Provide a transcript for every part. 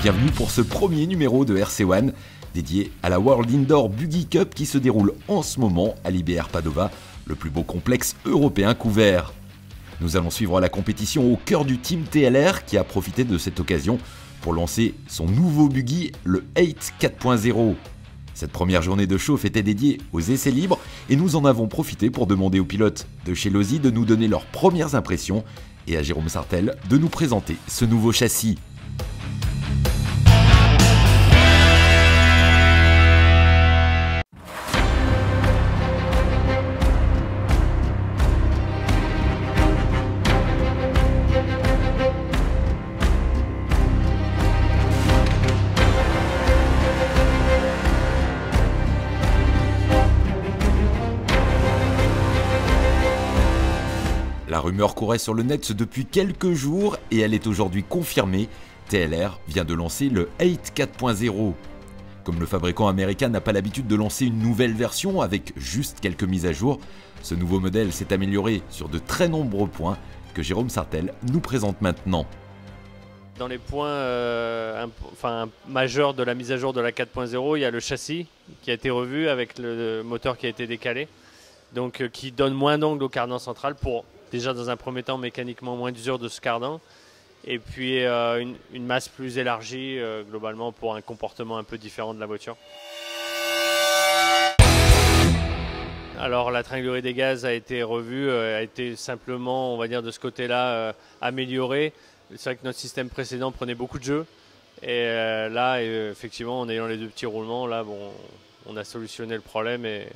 Bienvenue pour ce premier numéro de RC1 dédié à la World Indoor Buggy Cup qui se déroule en ce moment à l'IBR Padova, le plus beau complexe européen couvert. Nous allons suivre la compétition au cœur du team TLR qui a profité de cette occasion pour lancer son nouveau buggy, le 8 4.0. Cette première journée de chauffe était dédiée aux essais libres et nous en avons profité pour demander aux pilotes de chez Losi de nous donner leurs premières impressions et à Jérôme Sartel de nous présenter ce nouveau châssis. La rumeur courait sur le net depuis quelques jours et elle est aujourd'hui confirmée. TLR vient de lancer le 8 4.0. Comme le fabricant américain n'a pas l'habitude de lancer une nouvelle version avec juste quelques mises à jour, ce nouveau modèle s'est amélioré sur de très nombreux points que Jérôme Sartel nous présente maintenant. Dans les points majeurs de la mise à jour de la 4.0, il y a le châssis qui a été revu avec le moteur qui a été décalé, donc qui donne moins d'angle au cardan central pour déjà dans un premier temps mécaniquement moins d'usure de ce cardan et puis une masse plus élargie globalement pour un comportement un peu différent de la voiture. Alors la tringlerie des gaz a été revue, a été simplement, on va dire de ce côté-là, améliorée. C'est vrai que notre système précédent prenait beaucoup de jeux et là effectivement en ayant les deux petits roulements, là bon, on a solutionné le problème et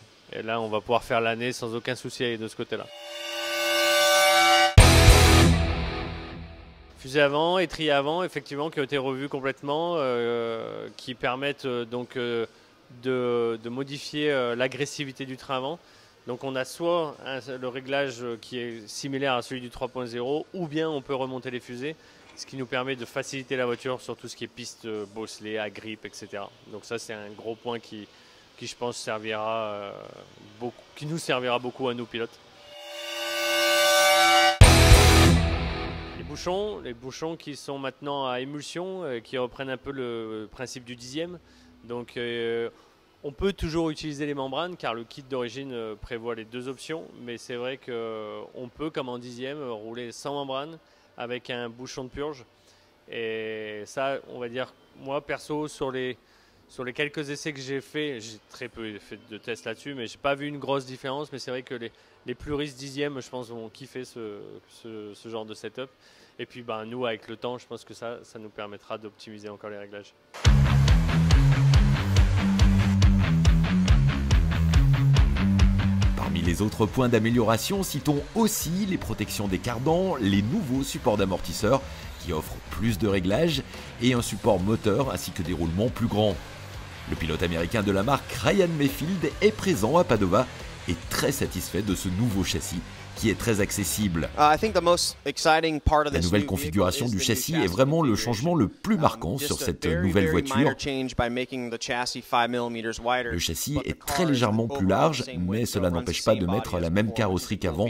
là on va pouvoir faire l'année sans aucun souci de ce côté-là. Fusée avant, étrier avant, effectivement, qui ont été revus complètement, qui permettent donc de modifier l'agressivité du train avant. Donc on a soit le réglage qui est similaire à celui du 3.0, ou bien on peut remonter les fusées, ce qui nous permet de faciliter la voiture sur tout ce qui est piste bosselée, à grippe, etc. Donc ça c'est un gros point qui je pense servira beaucoup, qui nous servira beaucoup à nous pilotes. Les bouchons qui sont maintenant à émulsion, qui reprennent un peu le principe du dixième. Donc on peut toujours utiliser les membranes car le kit d'origine prévoit les deux options, mais c'est vrai qu'on peut, comme en dixième, rouler sans membrane avec un bouchon de purge. Et ça, on va dire, moi perso, sur les quelques essais que j'ai fait, j'ai très peu fait de tests là-dessus, mais j'ai pas vu une grosse différence. Mais c'est vrai que les puristes dixièmes, je pense, vont kiffer ce genre de setup. Et puis nous, avec le temps, je pense que ça nous permettra d'optimiser encore les réglages. Parmi les autres points d'amélioration, citons aussi les protections des cardans, les nouveaux supports d'amortisseurs qui offrent plus de réglages et un support moteur ainsi que des roulements plus grands. Le pilote américain de la marque Ryan Mayfield est présent à Padova et très satisfait de ce nouveau châssis qui est très accessible. La nouvelle configuration du châssis est vraiment le changement le plus marquant sur cette nouvelle voiture. Le châssis est très légèrement plus large, mais cela n'empêche pas de mettre la même carrosserie qu'avant.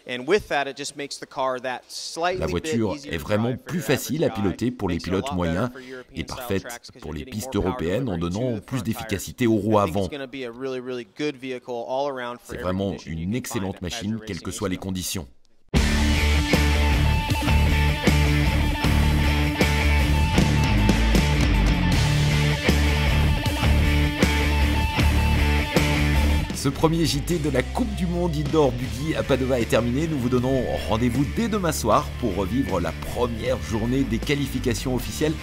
La voiture est vraiment plus facile à piloter pour les pilotes moyens et parfaite pour les pistes européennes en donnant plus d'efficacité aux roues avant. C'est vraiment une excellente machine, quelles que soient les conditions. Ce premier JT de la Coupe du Monde Indoor Buggy à Padova est terminé. Nous vous donnons rendez-vous dès demain soir pour revivre la première journée des qualifications officielles.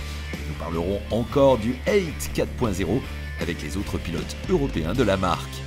Nous parlerons encore du 8 4.0 avec les autres pilotes européens de la marque.